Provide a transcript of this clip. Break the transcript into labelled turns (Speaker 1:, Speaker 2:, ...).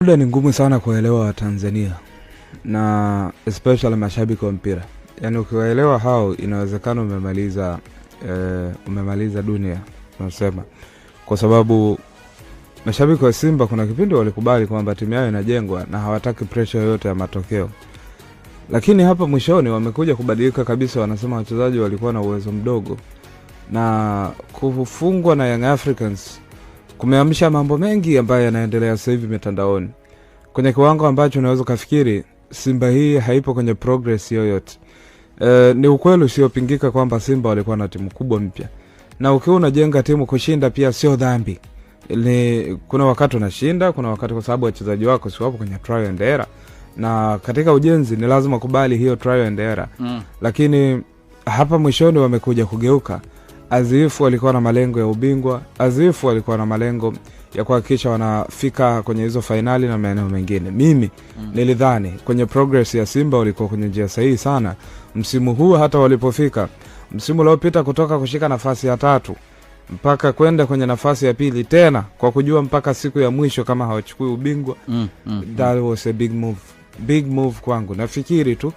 Speaker 1: Labda ni ngumu sana kuelewa wa Tanzania na especially mashabiki wa mpira. Yaani ukiwaelewa hao inawezekana umemaliza dunia tunasema. Kwa sababu mashabiki wa Simba kuna kipindi walikubali kwamba timu yao inajengwa na hawataki pressure yoyote ya matokeo. Lakini hapa mwishoni wamekuja kubadilika kabisa, wanasema wachezaji walikuwa na uwezo mdogo. Na kufungwa na Young Africans kumeamsha mambo mengi ambayo yanaendelea sasa hivi mitandaoni. Kwenye kiwango ambacho unaweza kufikiri Simba hii haipo kwenye progress yoyote. Ni ukweli usiopingika kwamba Simba walikuwa na timu kubwa mpya. Na ukiwa unajenga timu kushinda pia sio dhambi. Kuna wakati unashinda, kuna wakati kwa sababu wachezaji wako si wapo kwenye trial and error. Na katika ujenzi ni lazima kubali hiyo trial and error. Lakini hapa mwishoni wamekuja kugeuka. Azifu walikuwa na malengo ya ubingwa, Azifu walikuwa na malengo ya kuhakikisha wanafika kwenye hizo finali na maeneo mengine. Mimi nilidhani kwenye progress ya Simba walikuwa kwenye njia sahihi sana msimu huu. Hata walipofika msimu uliopita kutoka kushika nafasi ya 3 mpaka kwenda kwenye nafasi ya 2 tena kwa kujua mpaka siku ya mwisho kama hawachukui ubingwa. That was a big move kwangu. Nafikiri tu